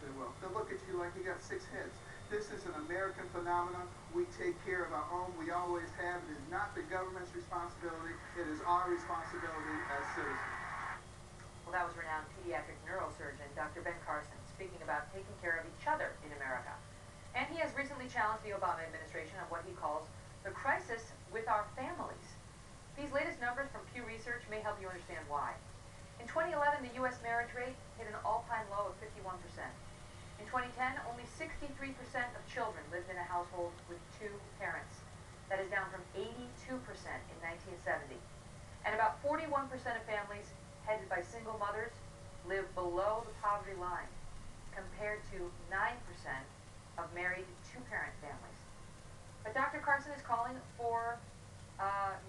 they will. They'll look at you like you got 6 heads. This is an American phenomenon. We take care of our own. We always have. It is not the government's responsibility. It is our responsibility as citizens. Well, that was renowned pediatric neurosurgeon Dr. Ben Carson speaking about taking care of each other in America. And he has recently challenged the Obama administration on what he calls the crisis with our families. These latest numbers from Pew Research may help you understand why. In 2011, the U.S. marriage rate hit an all-time low of 51%. In 2010, only 63% of children lived in a household with 2 parents. That is down from 82% in 1970. And about 41% of families headed by single mothers live below the poverty line, compared to 9% of married 2-parent families. But Dr. Carson is calling for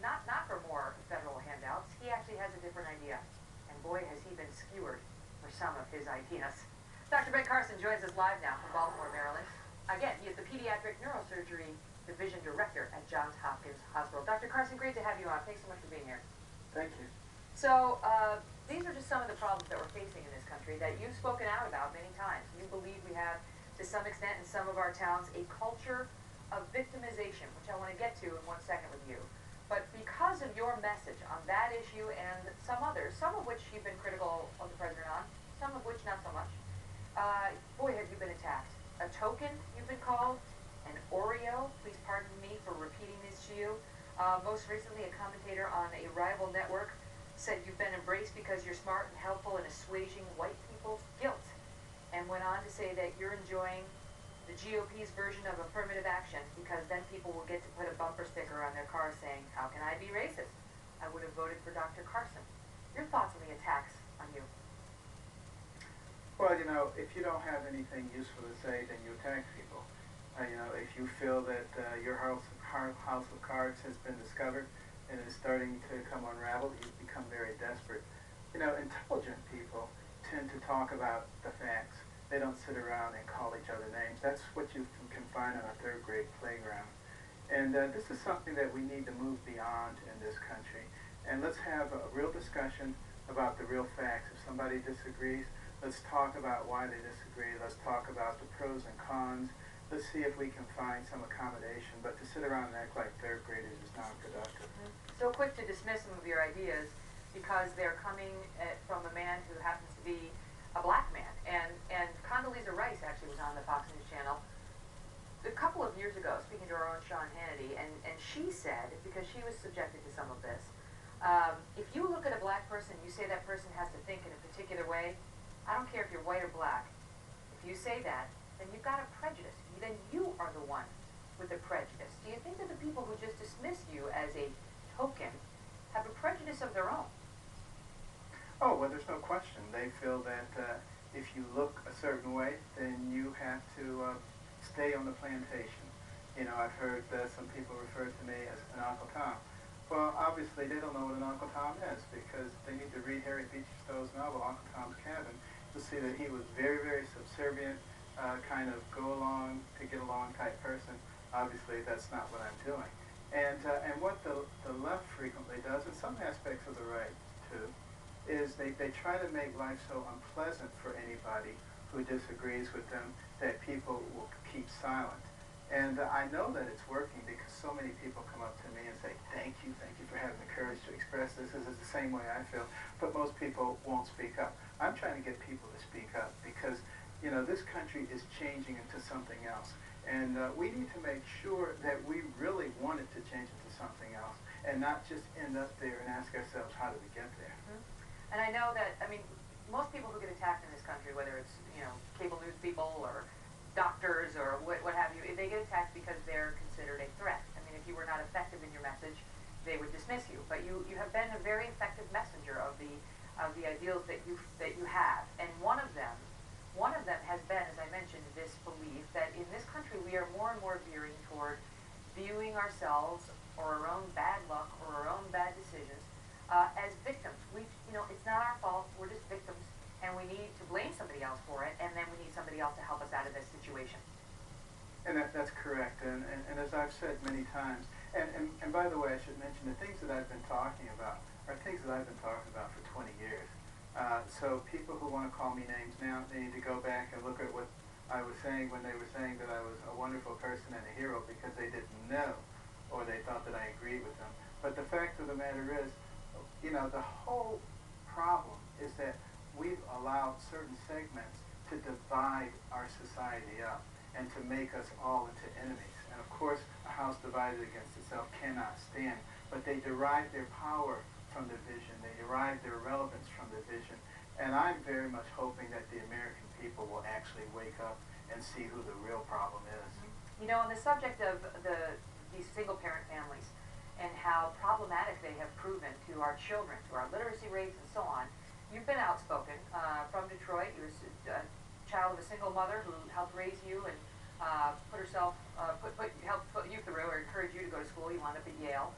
not for more federal handouts. He actually has a different idea. And boy, has he been skewered for some of his ideas. Dr. Ben Carson joins us live now from Baltimore, Maryland. Again, he is the Pediatric Neurosurgery Division Director at Johns Hopkins Hospital. Dr. Carson, great to have you on. Thanks so much for being here. Thank you. So, these are just some of the problems that we're facing in this country that you've spoken out about many times. You believe we have, to some extent in some of our towns, a culture of victimization, which I want to get to in 1 second with you. But because of your message on that issue and some others, some of which you've been critical of the president on, some of which not so much, boy, have you been attacked. A token, you've been called, an Oreo, please pardon me for repeating this to you. Most recently, a commentator on a rival network said you've been embraced because you're smart and helpful in assuaging white people's guilt, and went on to say that you're enjoying the GOP's version of affirmative action because then people will get to put a bumper sticker on their car saying, "How can I be racist? I would have voted for Dr. Carson." Your thoughts on the attacks on you? Well, you know, if you don't have anything useful to say, then you attack people. You know, if you feel that your house of cards has been discovered and is starting to come unraveled, you become very desperate. You know, intelligent people tend to talk about the facts. They don't sit around and call each other names. That's what you can find on a 3rd grade playground. And this is something that we need to move beyond in this country. And let's have a real discussion about the real facts. If somebody disagrees, let's talk about why they disagree. Let's talk about the pros and cons. Let's see if we can find some accommodation. But to sit around and act like 3rd graders is not productive. So quick to dismiss some of your ideas because they're coming from a man who happens to be a black man. And Condoleezza Rice actually was on the Fox News channel a couple of years ago, speaking to our own Sean Hannity, and she said, because she was subjected to some of this, if you look at a black person, you say that person has to think in a particular way, I don't care if you're white or black, if you say that, then you've got a prejudice. Then you are the one with the prejudice. Do you think that the people who just dismiss you as a token have a prejudice of their own? Oh, well, there's no question. They feel that if you look a certain way, then you have to stay on the plantation. You know, I've heard some people refer to me as an Uncle Tom. Well, obviously, they don't know what an Uncle Tom is because they need to read Harry Beecher Stowe's novel, Uncle Tom's Cabin, to see that he was very, very subservient, kind of go along to get along type person. Obviously, that's not what I'm doing. And what the left frequently does, and some aspects of the right too, is they try to make life so unpleasant for anybody who disagrees with them that people will keep silent. And I know that it's working because so many people come up to me and say, thank you for having the courage to express this. This is the same way I feel. But most people won't speak up. I'm trying to get people to speak up because, you know, this country is changing into something else. And we need to make sure that we really want it to change into something else and not just end up there and ask ourselves, how did we get there? And I know that, I mean, most people who get attacked in this country, whether it's, you know, cable news people or doctors or what have you, they get attacked because they're considered a threat. I mean, if you were not effective in your message, they would dismiss you. But you have been a very effective messenger of the ideals that you have. And one of them has been, as I mentioned, this belief that in this country we are more and more veering toward viewing ourselves or our own bad luck or our own bad decisions as victims. You know, it's not our fault. We're just victims, and we need to blame somebody else for it, and then we need somebody else to help us out of this situation. And that's correct. And as I've said many times, and by the way, I should mention the things that I've been talking about are things that I've been talking about for 20 years. So people who want to call me names now, they need to go back and look at what I was saying when they were saying that I was a wonderful person and a hero because they didn't know or they thought that I agreed with them. But the fact of the matter is, the whole problem is that we've allowed certain segments to divide our society up and to make us all into enemies. And of course, a house divided against itself cannot stand, but they derive their power from division. They derive their relevance from division. And I'm very much hoping that the American people will actually wake up and see who the real problem is. On the subject of these single-parent families and how problematic they have proven to our children, to our literacy rates and so on, you've been outspoken from Detroit. You're a child of a single mother who helped raise you and helped put you through or encourage you to go to school. You wound up at Yale.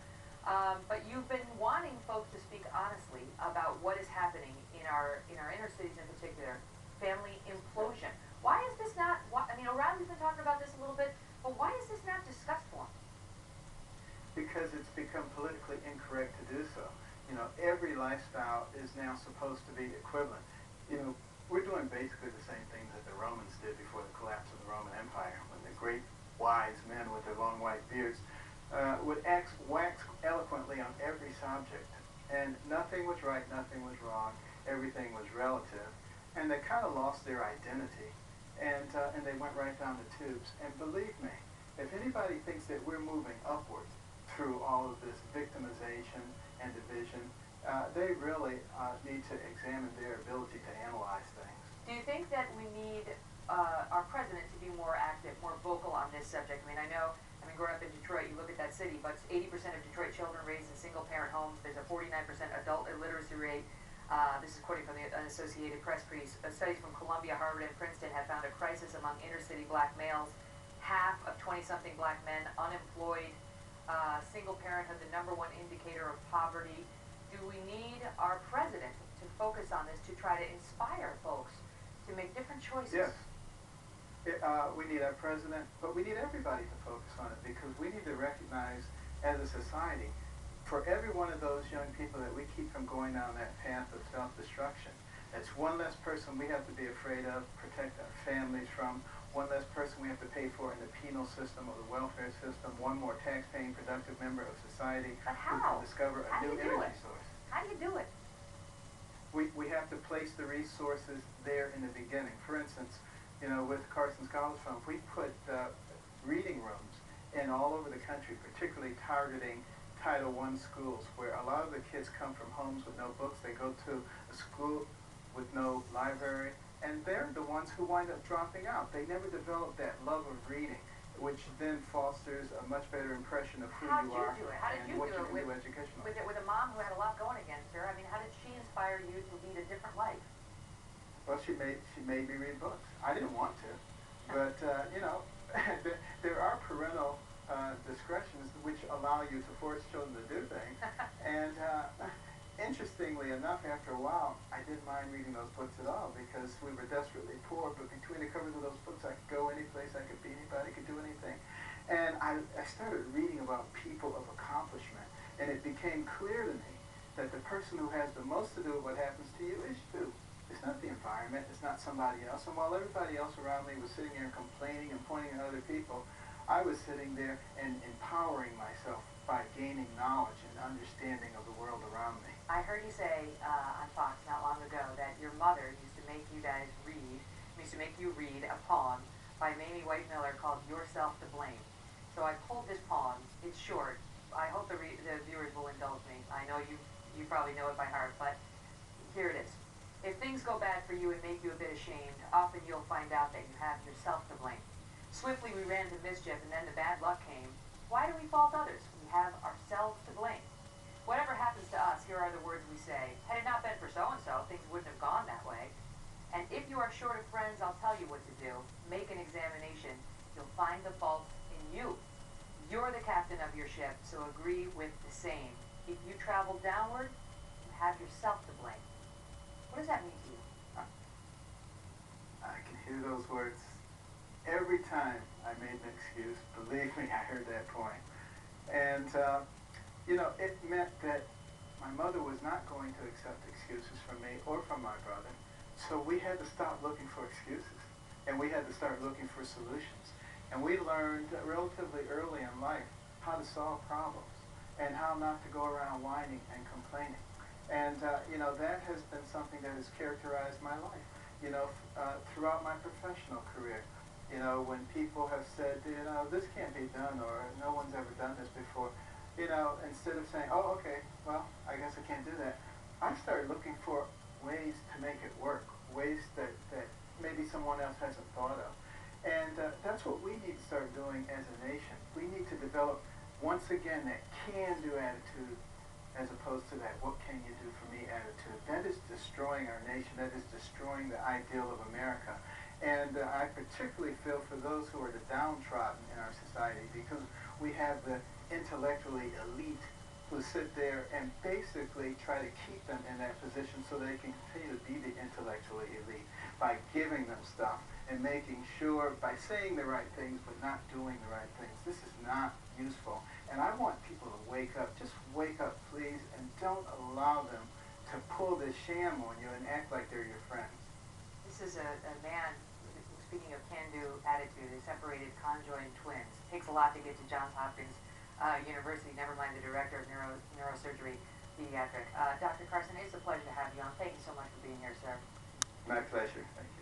But you've been wanting folks to speak honestly about what is happening in our inner cities in particular, family implosion. Why is this not? O'Reilly's been talking about this a little bit, but why is this not discussed more? Because it's become politically incorrect to do so. Every lifestyle is now supposed to be equivalent. We're doing basically the same thing that the Romans did before the collapse of the Roman Empire, when the great wise men with their long white beards would wax eloquently on every subject. And nothing was right, nothing was wrong, everything was relative. And they kind of lost their identity. And they went right down the tubes. And believe me, if anybody thinks that we're moving upwards through all of this victimization and division, they really need to examine their ability to analyze things. Do you think that we need our president to be more active, more vocal on this subject? I know, growing up in Detroit, you look at that city, but 80% of Detroit children raised in single-parent homes. There's a 49% adult illiteracy rate. This is quoting from the Associated Press. Studies from Columbia, Harvard, and Princeton have found a crisis among inner-city black males. Half of 20-something black men unemployed. Single parenthood, the #1 indicator of poverty. Do we need our president to focus on this to try to inspire folks to make different choices? Yes. We need our president, but we need everybody to focus on it because we need to recognize as a society, for every one of those young people that we keep from going down that path of self-destruction, that's one less person we have to be afraid of, protect our families from, one less person we have to pay for in the penal system or the welfare system, one more tax-paying productive member of society but how? who can discover a new energy source. How do you do it? We have to place the resources there in the beginning. For instance, with Carson's College Fund, we put reading rooms in all over the country, particularly targeting Title I schools, where a lot of the kids come from homes with no books. They go to a school with no library, and they're the ones who wind up dropping out. They never develop that love of reading, which then fosters a much better impression of who you are and what you can do educationally. With a mom who had a lot going against her, how did she inspire you to lead a different life? Well, she made me read books. I didn't want to, but there are parental discretions which allow you to force children to do things. And interestingly enough, after a while, I didn't mind reading those books at all because we were desperately poor. But between the covers of those books, I could go any place, I could be anybody, I could do anything. And I started reading about people of accomplishment, and it became clear to me that the person who has the most to do with what happens to you is you. It's not the environment, it's not somebody else. And while everybody else around me was sitting there complaining and pointing at other people, I was sitting there and empowering myself by gaining knowledge and understanding of the world around me. I heard you say on Fox not long ago that your mother used to make you read a poem by Mamie White Miller called Yourself to Blame. So I pulled this poem. It's short. I hope the viewers will indulge me. I know you probably know it by heart, but here it is. If things go bad for you and make you a bit ashamed, often you'll find out that you have yourself to blame. Swiftly we ran to mischief and then the bad luck came. Why do we fault others? We have ourselves to blame. Whatever happens to us, here are the words we say. Had it not been for so-and-so, things wouldn't have gone that way. And if you are short of friends, I'll tell you what to do. Make an examination. You'll find the fault in you. You're the captain of your ship, so agree with the same. If you travel downward, you have yourself to blame. What does that mean to you? I can hear those words every time I made an excuse. Believe me, I heard that point. And, it meant that my mother was not going to accept excuses from me or from my brother. So we had to stop looking for excuses, and we had to start looking for solutions. And we learned relatively early in life how to solve problems and how not to go around whining and complaining. And, that has been something that has characterized my life, throughout my professional career. When people have said, this can't be done, or no one's ever done this before, instead of saying, oh, okay, well, I guess I can't do that, I started looking for ways to make it work, ways that maybe someone else hasn't thought of. And that's what we need to start doing as a nation. We need to develop, once again, that can-do attitude as opposed to that what can you do for me attitude. That is destroying our nation. That is destroying the ideal of America. And I particularly feel for those who are the downtrodden in our society, because we have the intellectually elite who sit there and basically try to keep them in that position so they can continue to be the intellectually elite by giving them stuff and making sure, by saying the right things but not doing the right things. This is not useful. And I want people to wake up. Just wake up, please, and don't allow them to pull this sham on you and act like they're your friends. This is a man, speaking of can-do attitude, they separated conjoined twins. It takes a lot to get to Johns Hopkins University, never mind the director of neurosurgery, pediatric. Dr. Carson, it's a pleasure to have you on. Thank you so much for being here, sir. My pleasure. Thank you.